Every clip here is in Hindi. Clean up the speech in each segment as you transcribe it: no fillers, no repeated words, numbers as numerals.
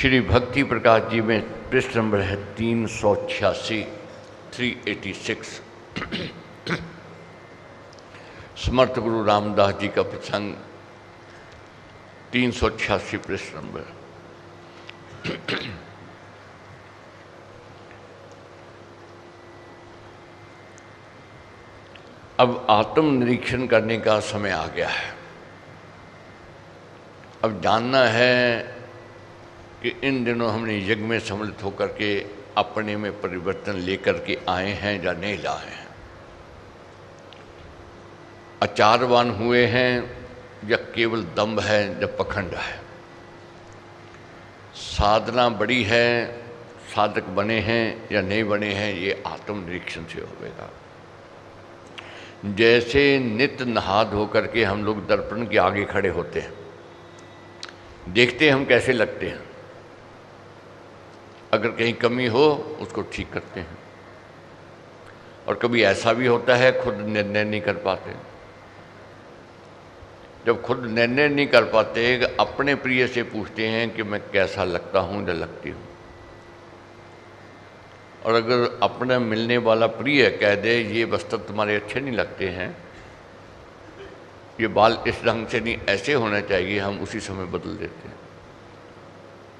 श्री भक्ति प्रकाश जी में पृष्ठ नंबर है 386, 386। समर्थ गुरु रामदास जी का प्रसंग 386 पृष्ठ नंबर। अब आत्म निरीक्षण करने का समय आ गया है। अब जानना है कि इन दिनों हमने यज्ञ में सम्मिलित होकर के अपने में परिवर्तन लेकर के आए हैं या नहीं लाए हैं, आचारवान हुए हैं या केवल दम्भ है या पखंड है, साधना बड़ी है, साधक बने हैं या नहीं बने हैं, ये आत्म निरीक्षण से होगा। जैसे नित्य नहा धो करके हम लोग दर्पण के आगे खड़े होते हैं, देखते हैं हम कैसे लगते हैं, अगर कहीं कमी हो उसको ठीक करते हैं। और कभी ऐसा भी होता है खुद निर्णय नहीं कर पाते। जब खुद निर्णय नहीं कर पाते, अपने प्रिय से पूछते हैं कि मैं कैसा लगता हूँ या लगती हूँ। और अगर अपना मिलने वाला प्रिय कह दे ये वस्त्र तुम्हारे अच्छे नहीं लगते हैं, ये बाल इस ढंग से नहीं, ऐसे होना चाहिए, हम उसी समय बदल देते हैं।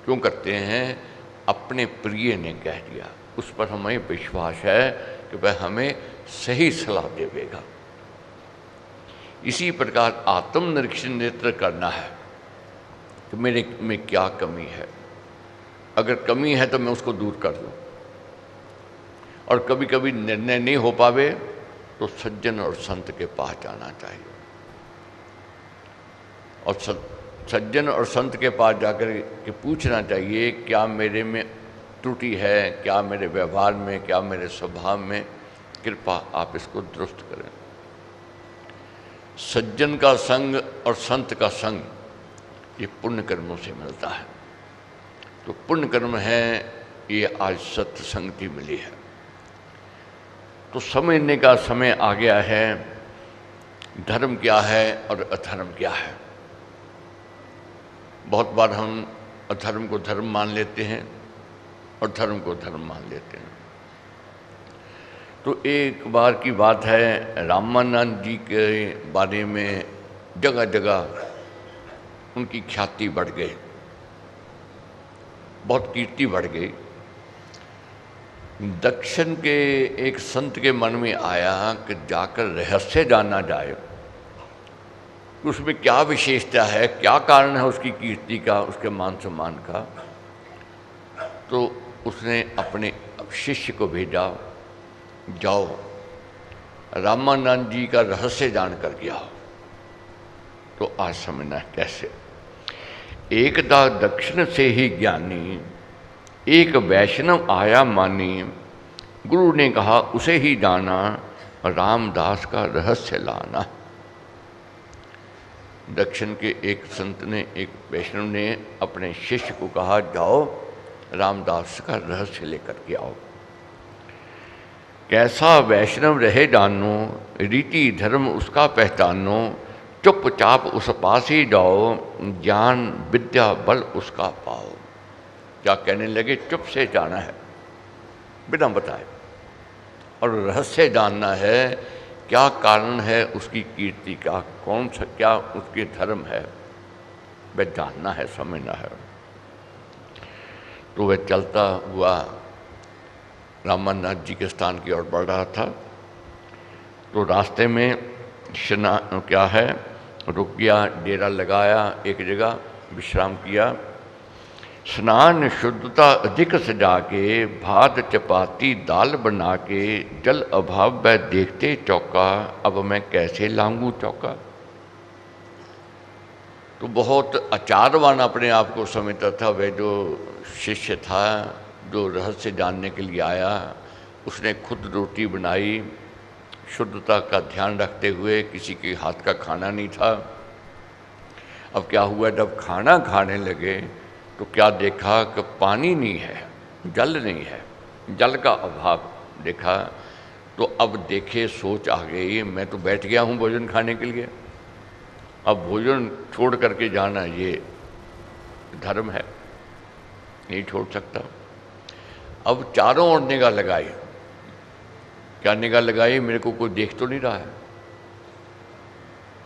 क्यों करते हैं? अपने प्रिय ने कह दिया, उस पर हमें विश्वास है कि वह हमें सही सलाह देगा। इसी प्रकार आत्म निरीक्षण नेत्र करना है कि मेरे में क्या कमी है। अगर कमी है तो मैं उसको दूर कर दूँ। और कभी कभी निर्णय नहीं हो पावे तो सज्जन और संत के पास जाना चाहिए। और सज्जन और संत के पास जाकर के पूछना चाहिए क्या मेरे में त्रुटि है, क्या मेरे व्यवहार में, क्या मेरे स्वभाव में, कृपा आप इसको दुरुस्त करें। सज्जन का संग और संत का संग ये पुण्य कर्मों से मिलता है। तो पुण्य कर्म है, ये आज सत्य संगति मिली है। तो समझने का समय आ गया है, धर्म क्या है और अधर्म क्या है। बहुत बार हम अधर्म को धर्म मान लेते हैं और धर्म को धर्म मान लेते हैं। तो एक बार की बात है, रामानंद जी के बारे में जगह जगह उनकी ख्याति बढ़ गई, बहुत कीर्ति बढ़ गई। दक्षिण के एक संत के मन में आया कि जाकर रहस्य जानना जाए, उसमें क्या विशेषता है, क्या कारण है उसकी कीर्ति का, उसके मान सम्मान का। तो उसने अपने शिष्य को भेजा, जाओ रामानंद जी का रहस्य जान कर के आओ। तो आज समझना है कैसे। एकदा दक्षिण से ही ज्ञानी एक वैष्णव आया मानी, गुरु ने कहा उसे ही जाना, रामदास का रहस्य लाना। दक्षिण के एक संत ने, एक वैष्णव ने अपने शिष्य को कहा जाओ रामदास का रहस्य लेकर के आओ। कैसा वैष्णव रहे जानो, रीति धर्म उसका पहचानो, चुपचाप उस पास ही जाओ, ज्ञान विद्या बल उसका पाओ। क्या कहने लगे? चुप से जाना है बिना बताए, और रहस्य जानना है, क्या कारण है उसकी कीर्ति का, कौन सा क्या उसके धर्म है, वह जानना है, समझना है। तो वह चलता हुआ रामानंद जी के स्थान की ओर बढ़ रहा था। तो रास्ते में क्या है, रुक गया, डेरा लगाया, एक जगह विश्राम किया। स्नान शुद्धता अधिक सजा के, भात चपाती दाल बना के, जल अभाव वह देखते चौका, अब मैं कैसे लाऊंगू चौका। तो बहुत आचारवान अपने आप को समझता था। वह जो शिष्य था, जो रहस्य जानने के लिए आया, उसने खुद रोटी बनाई, शुद्धता का ध्यान रखते हुए, किसी के हाथ का खाना नहीं था। अब क्या हुआ, जब खाना खाने लगे तो क्या देखा कि पानी नहीं है, जल नहीं है, जल का अभाव देखा। तो अब देखे सोच आ गई, मैं तो बैठ गया हूँ भोजन खाने के लिए, अब भोजन छोड़ करके जाना ये धर्म है। नहीं छोड़ सकता। अब चारों ओर निगाह लगाई। क्या निगाह लगाई? मेरे को कोई देख तो नहीं रहा है,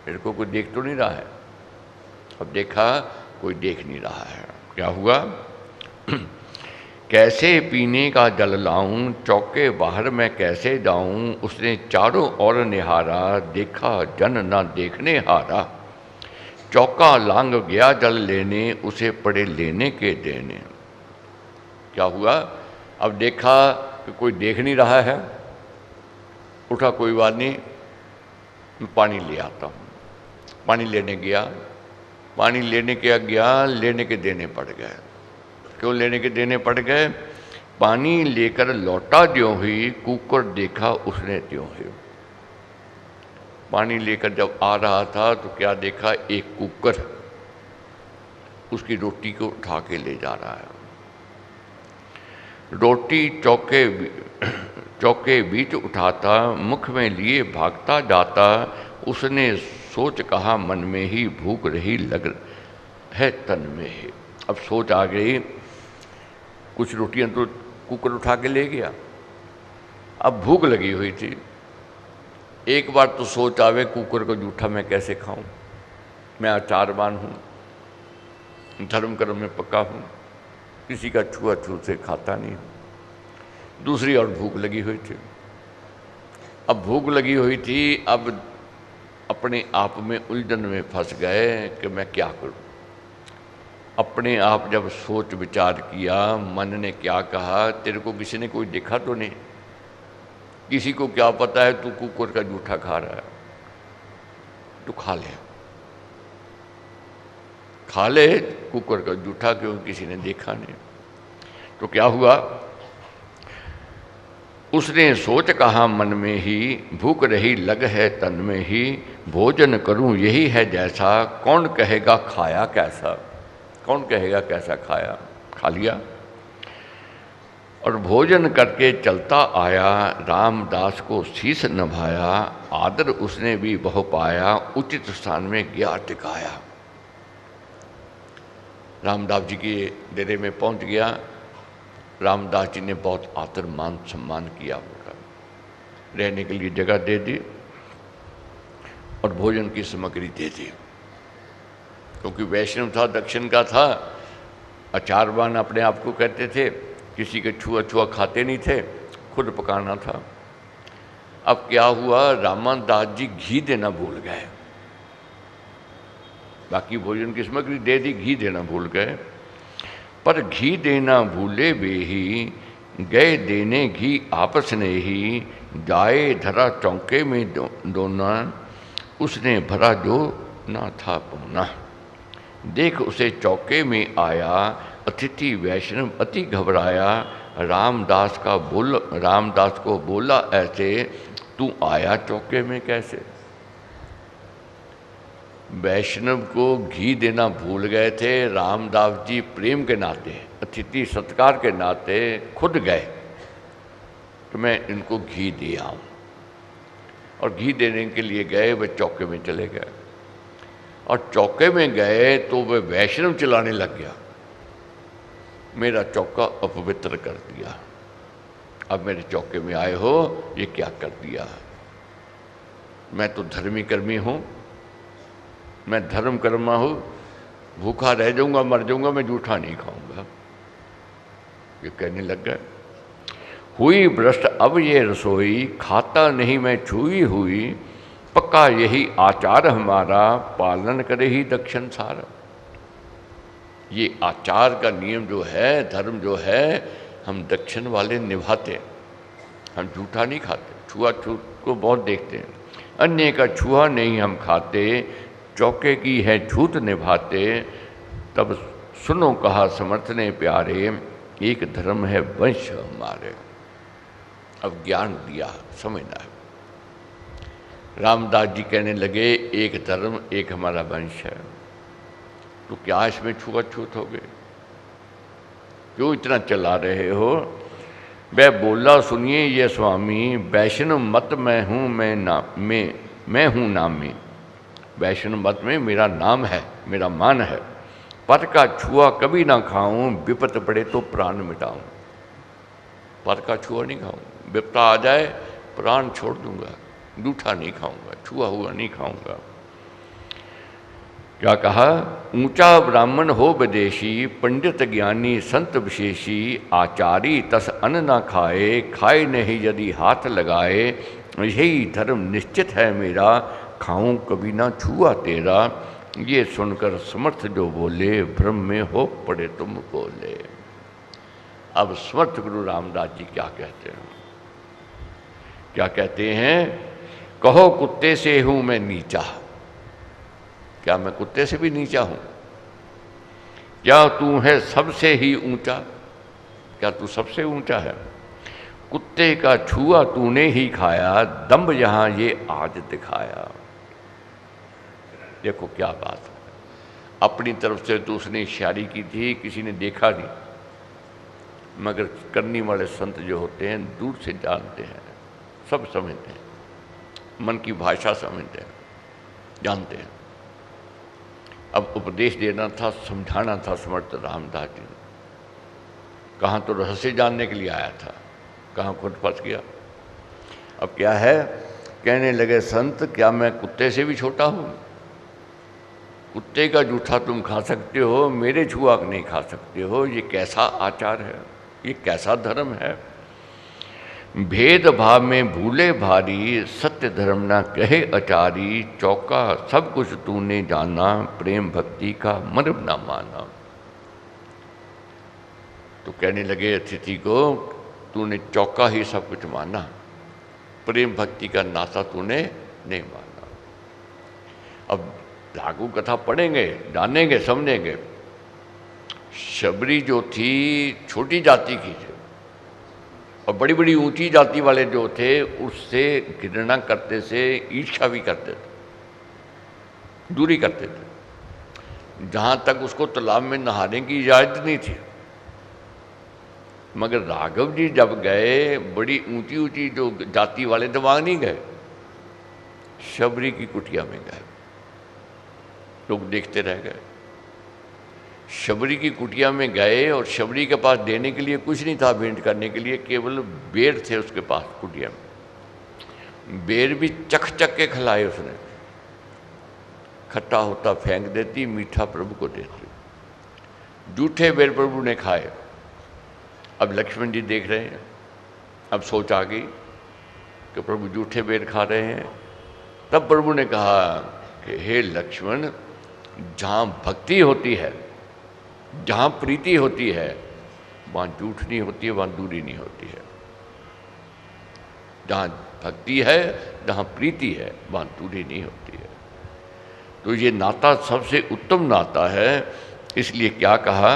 मेरे को कोई देख तो नहीं रहा है। अब देखा कोई देख नहीं रहा है। क्या हुआ? कैसे पीने का जल लाऊं, चौके बाहर मैं कैसे जाऊं। उसने चारों ओर निहारा, देखा जन ना देखने हारा। चौका लांग गया जल लेने, उसे पड़े लेने के देने। क्या हुआ? अब देखा कि कोई देख नहीं रहा है, उठा कोई बात नहीं, मैं पानी ले आता हूँ। पानी लेने गया, पानी लेने के गया, लेने के देने पड़ गए। क्यों लेने के देने पड़ गए? पानी लेकर लौटा ज्यों ही, कुकर देखा उसने त्यों ही। पानी लेकर जब आ रहा था तो क्या देखा? एक कुकर उसकी रोटी को उठा के ले जा रहा है। रोटी चौके बीच उठाता, मुख में लिए भागता जाता। उसने सोच कहा मन में ही, भूख रही लग है तन में ही। अब सोच आ गई, कुछ रोटियां तो कुकर उठा के ले गया, अब भूख लगी हुई थी। एक बार तो सोच आवे, कुकर को जूठा मैं कैसे खाऊं, मैं आचारवान हूँ, धर्म कर्म में पक्का हूँ, किसी का छुआछूत से खाता नहीं हूँ। दूसरी और भूख लगी हुई थी। अब भूख लगी हुई थी, अब अपने आप में उलझन में फंस गए कि मैं क्या करूं। अपने आप जब सोच विचार किया, मन ने क्या कहा, तेरे को किसी ने कोई देखा तो नहीं, किसी को क्या पता है तू कुकर का जूठा खा रहा है, तू खा ले, खा ले कुकर का जूठा, क्यों किसी ने देखा नहीं। तो क्या हुआ? उसने सोच कहा मन में ही, भूख रही लग है तन में ही। भोजन करूं यही है जैसा, कौन कहेगा खाया कैसा। कौन कहेगा कैसा खाया, खा लिया। और भोजन करके चलता आया, रामदास को शीश नभाया। आदर उसने भी बहु पाया, उचित स्थान में गया टिकाया। रामदास जी के डेरे में पहुंच गया। रामदास जी ने बहुत आदर मान सम्मान किया होगा, रहने के लिए जगह दे दी और भोजन की सामग्री दे दी। क्योंकि वैष्णव था, दक्षिण का था, आचारवान अपने आप को कहते थे, किसी के छुआ खाते नहीं थे, खुद पकाना था। अब क्या हुआ? रामदास जी घी देना भूल गए। बाकी भोजन की सामग्री दे दी, घी देना भूल गए। पर घी देना भूले वे ही, गए देने घी आपस ने ही। जाए धरा चौके में दोना, उसने भरा जो ना था पौना। देख उसे चौके में आया, अतिथि वैष्णव अति घबराया। रामदास को बोला ऐसे, तू आया चौके में कैसे। वैष्णव को घी देना भूल गए थे। रामदास जी प्रेम के नाते, अतिथि सत्कार के नाते खुद गए कि मैं इनको घी दे आऊं। और घी देने के लिए गए, वे चौके में चले गए। और चौके में गए तो वे वैष्णव चिल्लाने लग गया, मेरा चौका अपवित्र कर दिया, अब मेरे चौके में आए हो, ये क्या कर दिया। मैं तो धर्मी कर्मी हूँ, मैं धर्म कर्मा हूँ, भूखा रह जाऊंगा, मर जाऊंगा, मैं जूठा नहीं खाऊंगा। ये कहने लग गए। हुई भ्रष्ट अब ये रसोई, खाता नहीं मैं छुई हुई। पक्का यही आचार हमारा, पालन करे ही दक्षिण सारा। ये आचार का नियम जो है, धर्म जो है, हम दक्षिण वाले निभाते, हम जूठा नहीं खाते। छुआछूत को बहुत देखते हैं, अन्य का छुआ नहीं हम खाते। चौके की है छूत निभाते, तब सुनो कहा समर्थ ने प्यारे। एक धर्म है वंश हमारे। अब ज्ञान दिया, समझना है। रामदास जी कहने लगे, एक धर्म एक हमारा वंश है, तो क्या इसमें छुआछूत हो गए, क्यों इतना चला रहे हो। वह बोला सुनिए ये स्वामी, वैष्णव मत मैं हूँ, मैं हूँ नामी। वैष्णव मत में मेरा नाम है, मेरा मान है। पर का छुआ कभी ना खाऊं, विपत पड़े तो प्राण मिटाऊं। पर का छुआ नहीं खाऊं, विपता आ जाए प्राण छोड़ दूंगा, जूठा नहीं खाऊंगा, छुआ हुआ नहीं खाऊंगा। क्या कहा? ऊंचा ब्राह्मण हो विदेशी, पंडित ज्ञानी संत विशेषी, आचारी तस अन्न ना खाए, खाए नहीं यदि हाथ लगाए, यही धर्म निश्चित है मेरा, खाऊं कभी ना छुआ तेरा। ये सुनकर समर्थ जो बोले, भ्रम में हो पड़े तुम बोले। अब समर्थ गुरु रामदास जी क्या कहते हैं? क्या कहते हैं? कहो कुत्ते से हूं मैं नीचा। क्या मैं कुत्ते से भी नीचा हूं? क्या तू है सबसे ही ऊंचा? क्या तू सबसे ऊंचा है? कुत्ते का छुआ तूने ही खाया, दम्भ यहां ये आज दिखाया। देखो क्या बात है। अपनी तरफ से तो उसने इशारी की थी, किसी ने देखा नहीं, मगर करने वाले संत जो होते हैं दूर से जानते हैं, सब समझते हैं, मन की भाषा समझते हैं, जानते हैं। अब उपदेश देना था, समझाना था समर्थ रामदास जी ने। कहाँ तो रहस्य जानने के लिए आया था, कहाँ खुद फंस गया। अब क्या है? कहने लगे संत, क्या मैं कुत्ते से भी छोटा हूँ? कुत्ते का जूठा तुम खा सकते हो, मेरे छुआ नहीं खा सकते हो। ये कैसा आचार है? ये कैसा धर्म है? भेद भाव में भूले भारी, सत्य धर्म ना कहे अचारी, चौका सब कुछ तूने जाना, प्रेम भक्ति का मर्म ना माना। तो कहने लगे अतिथि को, तूने चौका ही सब कुछ माना, प्रेम भक्ति का नाता तूने नहीं माना। अब लागू कथा पढ़ेंगे, जानेंगे, समझेंगे। शबरी जो थी छोटी जाति की थी, और बड़ी बड़ी ऊंची जाति वाले जो थे उससे घृणा करते थे, ईर्ष्या भी करते थे, दूरी करते थे। जहाँ तक उसको तालाब में नहाने की इजाज़त नहीं थी। मगर राघव जी जब गए, बड़ी ऊंची ऊंची जो जाति वाले थे वहाँ नहीं गए, शबरी की कुटिया में गए। लोग देखते रह गए। शबरी की कुटिया में गए और शबरी के पास देने के लिए कुछ नहीं था, भेंट करने के लिए केवल बेर थे उसके पास कुटिया में। बेर भी चख चख के खिलाए उसने, खट्टा होता फेंक देती, मीठा प्रभु को देती। जूठे बेर प्रभु ने खाए। अब लक्ष्मण जी देख रहे हैं, अब सोच आ गई कि प्रभु जूठे बेर खा रहे हैं। तब प्रभु ने कहा कि हे लक्ष्मण, जहाँ भक्ति होती है, जहाँ प्रीति होती है, वहाँ झूठ नहीं होती है, वहाँ दूरी नहीं होती है। जहाँ भक्ति है, जहाँ प्रीति है, वहाँ दूरी नहीं होती है। तो ये नाता सबसे उत्तम नाता है। इसलिए क्या कहा?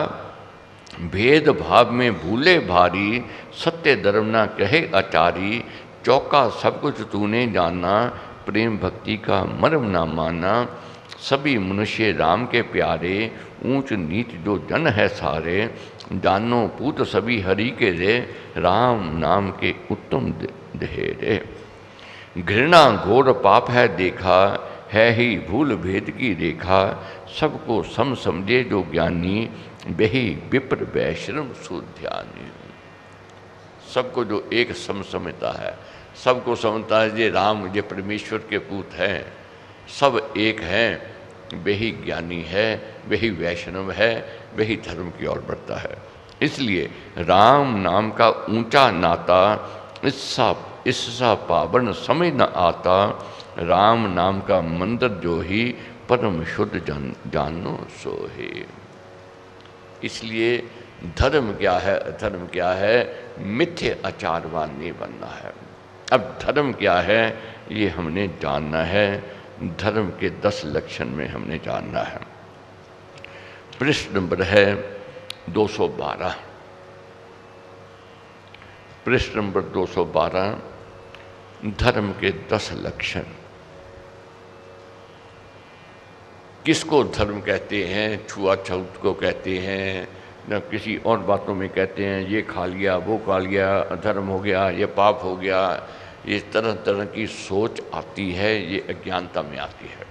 भेद भाव में भूले भारी, सत्य धर्म ना कहे आचारी, चौका सब कुछ तूने जाना, प्रेम भक्ति का मर्म ना माना। सभी मनुष्य राम के प्यारे, ऊंच नीच जो जन है सारे, जानो पूत सभी हरि के रे, राम नाम के उत्तम धेरे। घृणा घोर पाप है देखा, है ही भूल भेद की रेखा, सबको सम समझे जो ज्ञानी, वही विप्र वैश्रम सुध्यानी। सबको जो एक सम समझता है, सबको समझता है ये राम, ये परमेश्वर के पूत हैं, सब एक हैं, वही ज्ञानी है, वही वैष्णव है, वही धर्म की ओर बढ़ता है। इसलिए राम नाम का ऊंचा नाता इससा पावन समझ न आता, राम नाम का मंदिर जो ही परम शुद्ध जानो सोहे। इसलिए धर्म क्या है, धर्म क्या है? मिथ्य आचारवान नहीं बनना है। अब धर्म क्या है ये हमने जानना है। धर्म के 10 लक्षण में हमने जानना है। पृष्ठ नंबर है 212। पृष्ठ नंबर 212, धर्म के 10 लक्षण। किसको धर्म कहते हैं? छुआछूत को कहते हैं, न किसी और बातों में कहते हैं ये खा लिया, वो खा लिया, अधर्म हो गया, ये पाप हो गया। ये तरह तरह की सोच आती है, ये अज्ञानता में आती है।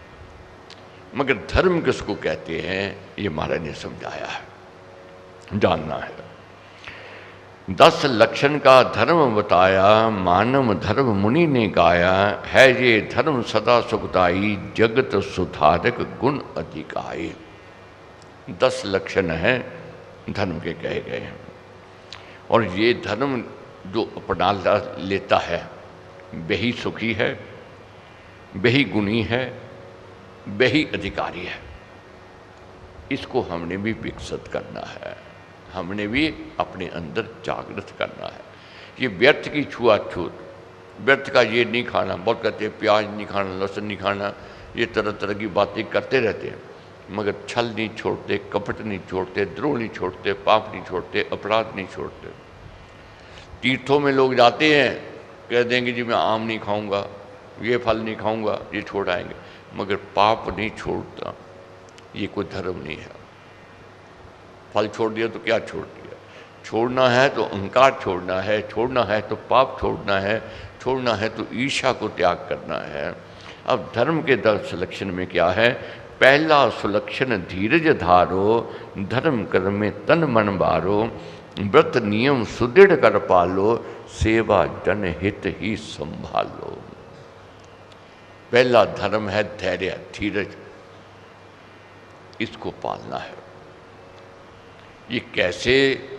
मगर धर्म किसको कहते हैं ये महाराज ने समझाया है, जानना है। 10 लक्षण का धर्म बताया, मानव धर्म मुनि ने गाया, है ये धर्म सदा सुखदाई, जगत सुधारक गुण अधिकाई। 10 लक्षण है धर्म के कहे गए हैं, और ये धर्म जो अपना लेता है वही सुखी है, वही गुणी है, वही अधिकारी है। इसको हमने भी विकसित करना है, हमने भी अपने अंदर जागृत करना है। ये व्यर्थ की छुआछूत, व्यर्थ का ये नहीं खाना, बहुत कहते हैं प्याज नहीं खाना, लहसुन नहीं खाना, ये तरह तरह की बातें करते रहते हैं, मगर छल नहीं छोड़ते, कपट नहीं छोड़ते, द्रोह नहीं छोड़ते, पाप नहीं छोड़ते, अपराध नहीं छोड़ते। तीर्थों में लोग जाते हैं, कह देंगे जी मैं आम नहीं खाऊंगा, ये फल नहीं खाऊंगा, ये छोड़ आएंगे, मगर पाप नहीं छोड़ता, ये कोई धर्म नहीं है। फल छोड़ दिया तो क्या छोड़ दिया? छोड़ना है तो अहंकार छोड़ना है, छोड़ना है तो पाप छोड़ना है, छोड़ना है तो ईर्ष्या को त्याग करना है। अब धर्म के 10 लक्षण में क्या है? पहला सुलक्षण धीरज धारो, धर्म कर्म में तन मन बारो, व्रत नियम सुदृढ़ कर पालो, सेवा जन हित ही संभालो। पहला धर्म है धैर्य, धीरज, इसको पालना है। ये कैसे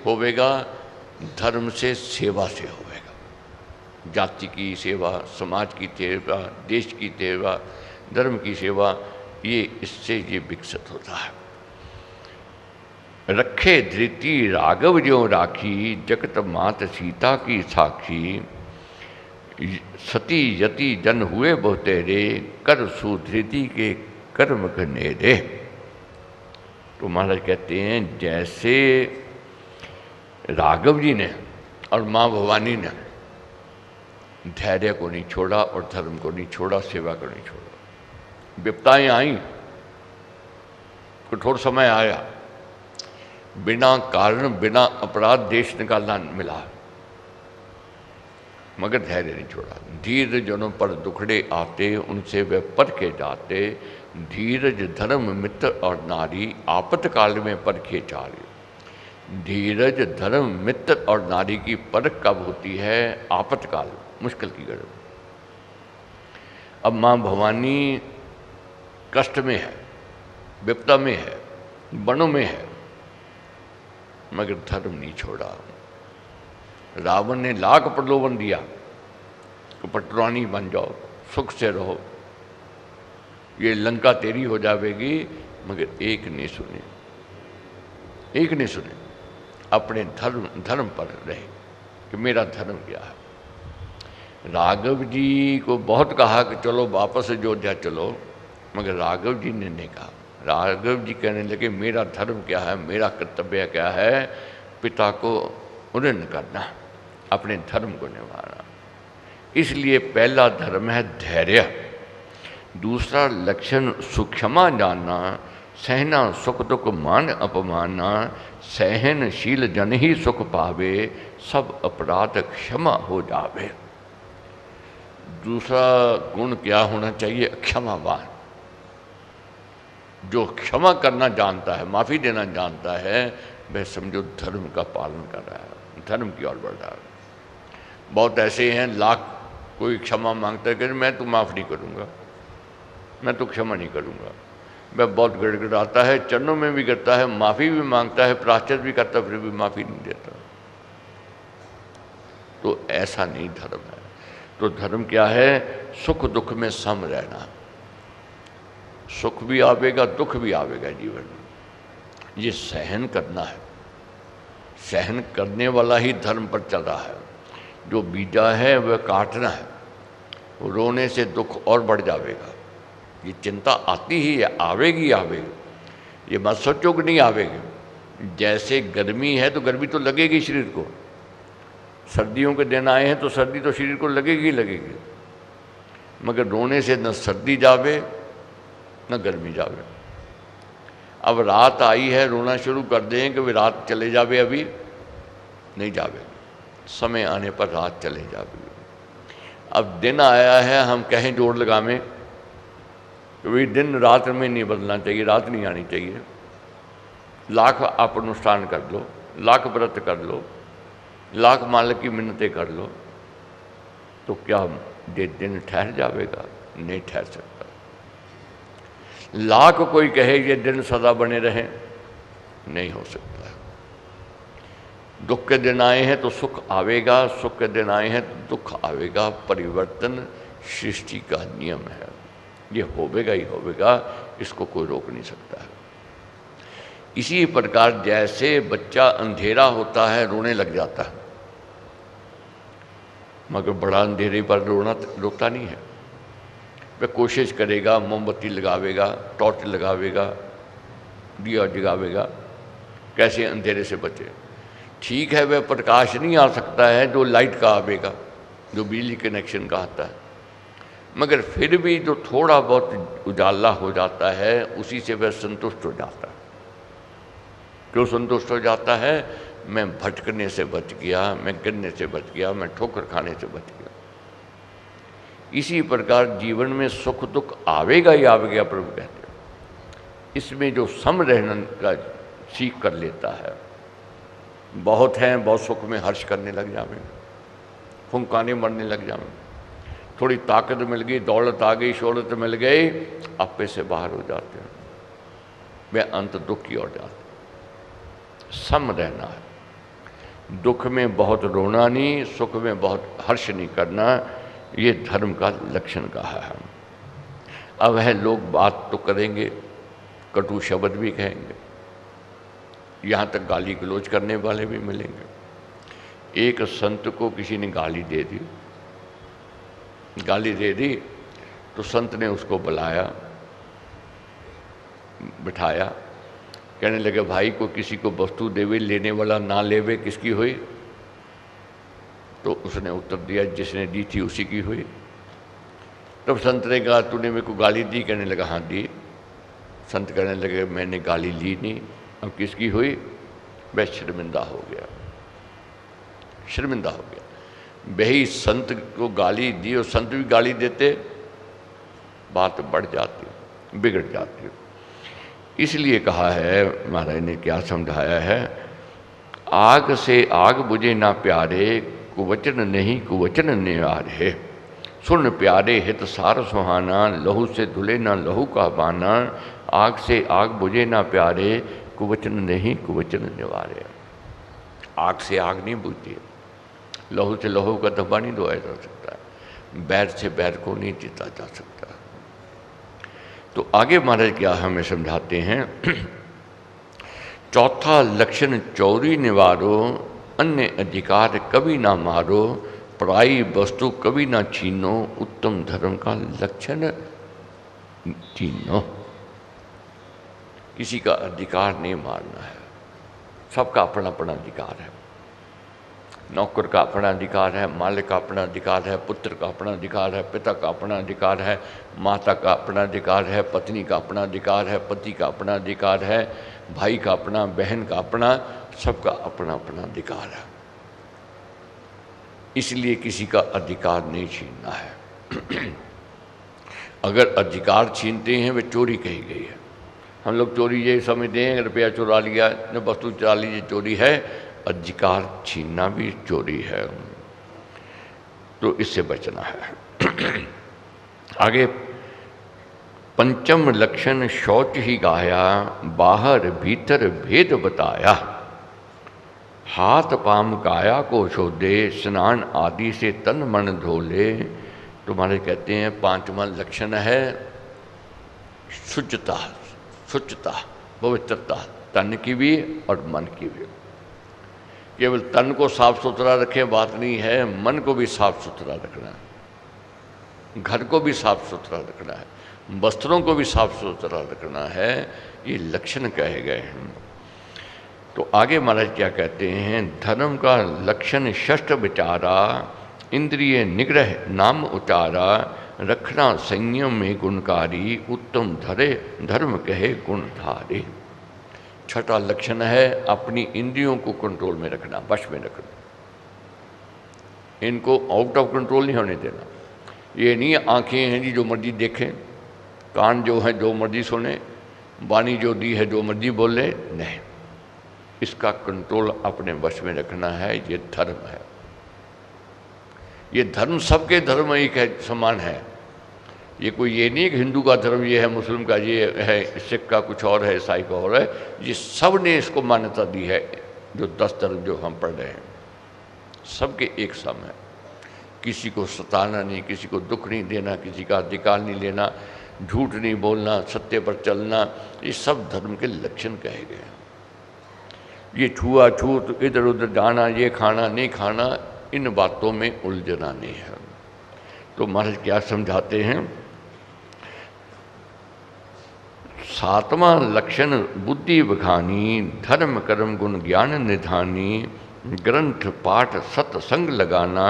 होवेगा? धर्म से, सेवा से होवेगा। जाति की सेवा, समाज की सेवा, देश की सेवा, धर्म की सेवा, ये इससे ये विकसित होता है। रखे धृति राघव ज्यों राखी, जगत मात सीता की साक्षी, सती यति जन हुए बहुतेरे, कर सुधृति के कर्म घनेरे। तो महाराज कहते हैं जैसे राघव जी ने और माँ भवानी ने धैर्य को नहीं छोड़ा और धर्म को नहीं छोड़ा, सेवा को नहीं छोड़ा। विपताएं आई, कठोर समय आया, बिना कारण बिना अपराध देश निकालना मिला, मगर धैर्य नहीं छोड़ा। धीर जनों पर दुखड़े आते, उनसे वे परखे जाते, धीरज धर्म मित्र और नारी, आपतकाल में परखे चारे। धीरज धर्म मित्र और नारी की परख कब होती है? आपतकाल, मुश्किल की घड़ी। अब माँ भवानी कष्ट में है, विपदा में है, वनों में है, मगर धर्म नहीं छोड़ा। रावण ने लाख प्रलोभन दिया कि पटरानी बन जाओ, सुख से रहो, ये लंका तेरी हो जाएगी, मगर एक नहीं सुने, एक नहीं सुने। अपने धर्म पर रहे कि मेरा धर्म क्या है। राघव जी को बहुत कहा कि चलो वापस अयोध्या चलो, मगर राघव जी ने नहीं कहा। राघव जी कहने लगे मेरा धर्म क्या है, मेरा कर्तव्य क्या है? पिता को ऋण करना, अपने धर्म को निभाना। इसलिए पहला धर्म है धैर्य। दूसरा लक्षण सुक्षमा जानना, सहना सुख दुख मान अपमाना, सहनशील जन ही सुख पावे, सब अपराध क्षमा हो जावे। दूसरा गुण क्या होना चाहिए? क्षमावान। जो क्षमा करना जानता है, माफ़ी देना जानता है, वह समझो धर्म का पालन कर रहा है, धर्म की ओर बढ़ रहा है। बहुत ऐसे हैं, लाख कोई क्षमा मांगता है कि मैं तो माफ़ नहीं करूँगा, मैं तो क्षमा नहीं करूँगा। वह बहुत गिड़गिड़ाता है, चरणों में भी गिरता है, माफ़ी भी मांगता है, प्रायश्चित भी करता, फिर भी माफ़ी नहीं देता। तो ऐसा नहीं धर्म है। तो धर्म क्या है? सुख दुख में सम रहना। सुख भी आवेगा, दुख भी आवेगा जीवन में, ये सहन करना है। सहन करने वाला ही धर्म पर चल रहा है। जो बीजा है वह काटना है, रोने से दुख और बढ़ जाएगा। ये चिंता आती ही है, आवेगी आवेगी, ये मत सोचो कि नहीं आवेगी। जैसे गर्मी है तो गर्मी तो लगेगी शरीर को, सर्दियों के दिन आए हैं तो सर्दी तो शरीर को लगेगी ही लगेगी, मगर रोने से न सर्दी जावे न गर्मी जावे। अब रात आई है, रोना शुरू कर दें कि वे रात चले जावे, अभी नहीं जावे, समय आने पर रात चले जावे। अब दिन आया है, हम कहें जोड़ लगावें कभी दिन रात में नहीं बदलना चाहिए, रात नहीं आनी चाहिए। लाख आप अनुष्ठान कर लो, लाख व्रत कर लो, लाख मालिक की मिन्नतें कर लो, तो क्या ये दिन ठहर जाएगा? नहीं ठहर सकता। लाख कोई कहे ये दिन सदा बने रहे, नहीं हो सकता। दुख के दिन आए हैं तो सुख आवेगा, सुख के दिन आए हैं तो दुख आवेगा। परिवर्तन सृष्टि का नियम है, ये होवेगा ही होवेगा, इसको कोई रोक नहीं सकता है। इसी प्रकार जैसे बच्चा अंधेरा होता है रोने लग जाता है, मगर बड़ा अंधेरे पर रोना रुकता नहीं है। वह कोशिश करेगा, मोमबत्ती लगावेगा, टॉर्च लगावेगा, दिया जगावेगा, कैसे अंधेरे से बचे। ठीक है, वह प्रकाश नहीं आ सकता है जो लाइट का आवेगा, जो बिजली कनेक्शन का आता है, मगर फिर भी जो थोड़ा बहुत उजाला हो जाता है उसी से वह संतुष्ट हो जाता है। क्यों संतुष्ट हो जाता है? मैं भटकने से बच गया, मैं गिरने से बच गया, मैं ठोकर खाने से बच गया। इसी प्रकार जीवन में सुख दुख आवेगा ही आवेगा, प्रभु कहते हैं। इसमें जो सम रहने का सीख कर लेता है, बहुत हैं, बहुत सुख में हर्ष करने लग जावे, फुंकाने मरने लग जावे, थोड़ी ताकत मिल गई, दौलत आ गई, शोहरत मिल गई, आपे से बाहर हो जाते हैं, वे अंत दुख की ओर जाते हैं। सम रहना है, दुख में बहुत रोना नहीं, सुख में बहुत हर्ष नहीं करना, ये धर्म का लक्षण कहा है। अब है लोग बात तो करेंगे, कटु शब्द भी कहेंगे, यहाँ तक गाली गलौज करने वाले भी मिलेंगे। एक संत को किसी ने गाली दे दी, तो संत ने उसको बुलाया, बिठाया, कहने लगे भाई को किसी को वस्तु देवे, लेने वाला ना लेवे किसकी हुई? तो उसने उत्तर दिया जिसने दी थी उसी की हुई। तब संत ने कहा तूने मेरे को गाली दी? कहने लगा हाँ दी। संत कहने लगे मैंने गाली ली नहीं, अब किसकी हुई? वह शर्मिंदा हो गया, शर्मिंदा हो गया। वही संत को गाली दी और संत भी गाली देते, बात बढ़ जाती, बिगड़ जाती। इसलिए कहा है, महाराज ने क्या समझाया है, आग से आग बुझे ना प्यारे, कुवचन नहीं कुवचन निवारे। सुन प्यारे हित सार सुहाना, लहू से धुले ना लहू का बाना। आग से आग बुझे ना प्यारे, कुवचन नहीं कुवचन निवारे। आग से आग नहीं बुझती, लहू से लहू का धब्बा नहीं धोया जा सकता है, बैर से बैर को नहीं जीता जा सकता। तो आगे महाराज क्या हमें समझाते हैं, चौथा लक्षण चोरी निवारो, अन्य अधिकार कभी ना मारो, पराई वस्तु कभी ना छीनो, उत्तम धर्म का लक्षण छीनो। किसी का अधिकार नहीं मारना है, सबका अपना अपना अधिकार है। नौकर का अपना अधिकार है, मालिक का अपना अधिकार है, पुत्र का अपना अधिकार है, पिता का अपना अधिकार है, माता का अपना अधिकार है, पत्नी का अपना अधिकार है, पति का अपना अधिकार है, भाई का अपना, बहन का अपना, सबका अपना अपना अधिकार है। इसलिए किसी का अधिकार नहीं छीनना है। अगर अधिकार छीनते हैं वे चोरी कही गई है। हम लोग चोरी ये समझते हैं, रुपया चुरा लिया, वस्तु चुरा लीजिए चोरी है, अधिकार छीनना भी चोरी है। तो इससे बचना है। आगे पंचम लक्षण शौच ही गाया, बाहर भीतर भेद बताया। हाथ पाम काया को शोधे, स्नान आदि से तन मन धोले। तुम्हारे कहते हैं पांचवा लक्षण है शुचिता, शुचिता, पवित्रता, तन की भी और मन की भी। केवल तन को साफ सुथरा रखें बात नहीं है, मन को भी साफ सुथरा रखना है, घर को भी साफ सुथरा रखना है, वस्त्रों को भी साफ सुथरा रखना है। ये लक्षण कहे गए हैं। तो आगे महाराज क्या कहते हैं, धर्म का लक्षण षष्ठ विचारा, इंद्रिय निग्रह नाम उचारा। रखना संयम में गुणकारी, उत्तम धरे धर्म कहे गुणधारी। छठा लक्षण है अपनी इंद्रियों को कंट्रोल में रखना, वश में रखना, इनको आउट ऑफ कंट्रोल नहीं होने देना। ये नहीं आंखें हैं जी जो मर्जी देखें, कान जो है जो मर्जी सुने, वाणी जो दी है जो मर्जी बोले, नहीं, इसका कंट्रोल अपने वश में रखना है। ये धर्म है। ये धर्म सबके धर्म एक है, समान है। ये कोई ये नहीं कि हिंदू का धर्म ये है, मुस्लिम का ये है, सिख का कुछ और है, ईसाई का और है। ये सब ने इसको मान्यता दी है। जो 10 धर्म जो हम पढ़ रहे हैं सबके एक सम है। किसी को सताना नहीं, किसी को दुख नहीं देना, किसी का अधिकार नहीं लेना, झूठ नहीं बोलना, सत्य पर चलना, ये सब धर्म के लक्षण कहे गए हैं। ये छुआछूत, इधर उधर जाना, ये खाना नहीं खाना, इन बातों में उलझना नहीं है। तो महाराज क्या समझाते हैं? 7वां लक्षण बुद्धि बखानी, धर्म कर्म गुण ज्ञान निधानी, ग्रंथ पाठ सत्संग लगाना,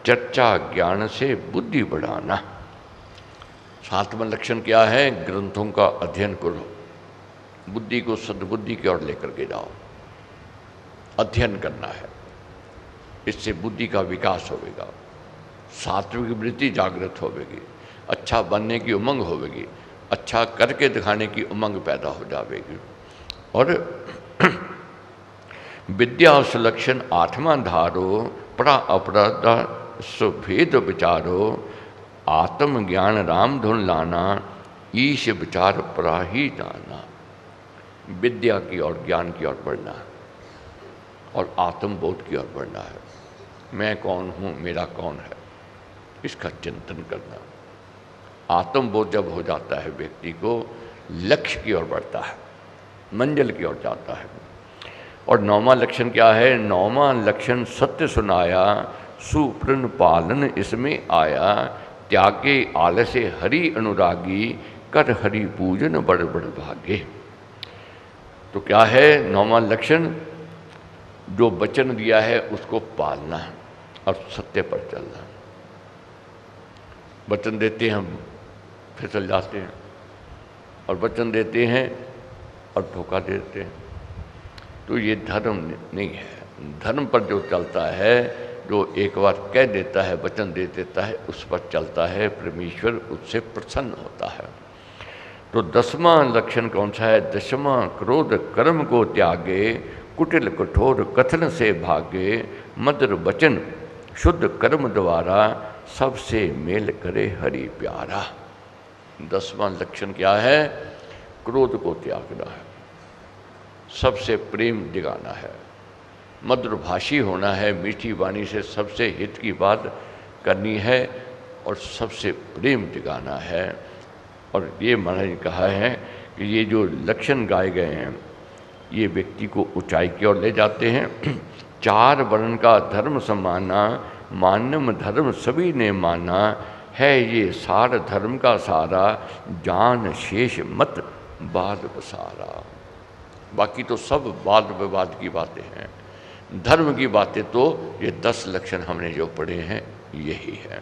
चर्चा ज्ञान से बुद्धि बढ़ाना। 7वां लक्षण क्या है? ग्रंथों का अध्ययन करो, बुद्धि को सद्बुद्धि की ओर लेकर के जाओ। अध्ययन करना है, इससे बुद्धि का विकास होगा, सात्विक वृत्ति जागृत होगी, अच्छा बनने की उमंग होगी, अच्छा करके दिखाने की उमंग पैदा हो जाएगी। और विद्या सुलक्षण 8वां धारो, परा अपराध सुभेद विचारो, आत्मज्ञान राम धुन लाना, ईश विचार परा ही जाना। विद्या की और ज्ञान की ओर बढ़ना और आत्मबोध की ओर बढ़ना है। मैं कौन हूँ, मेरा कौन है, इसका चिंतन करना। आत्मबोध जब हो जाता है व्यक्ति को, लक्ष्य की ओर बढ़ता है, मंजिल की ओर जाता है। और 9वां लक्षण क्या है? 9वां लक्षण सत्य सुनाया, सुप्रण पालन इसमें आया, त्यागे आलसे हरि अनुरागी, कर हरि पूजन बड़ बड़ भागे। तो क्या है 9वां लक्षण? जो वचन दिया है उसको पालना और सत्य पर चलना। वचन देते हैं हम फिसल जाते हैं, और वचन देते हैं और धोखा देते हैं। तो ये धर्म नहीं है। धर्म पर जो चलता है, जो एक बार कह देता है, वचन दे देता है, उस पर चलता है, परमेश्वर उससे प्रसन्न होता है। तो 10वां लक्षण कौन सा है? 10वां क्रोध कर्म को त्यागे, कुटिल कठोर कथन से भागे, मधुर वचन शुद्ध कर्म द्वारा, सबसे मेल करे हरि प्यारा। 10वां लक्षण क्या है? क्रोध को त्यागना है, सबसे प्रेम दिखाना है, मधुरभाषी होना है, मीठी वाणी से सबसे हित की बात करनी है और सबसे प्रेम दिखाना है। और ये महाराज ने कहा है कि ये जो लक्षण गाए गए हैं ये व्यक्ति को ऊंचाई की ओर ले जाते हैं। 4 वर्ण का धर्म समाना, मानम धर्म सभी ने माना, है ये सार धर्म का सारा, जान शेष मत बाद बसारा। बाकी तो सब वाद विवाद की बातें हैं, धर्म की बातें तो ये 10 लक्षण हमने जो पढ़े हैं यही है।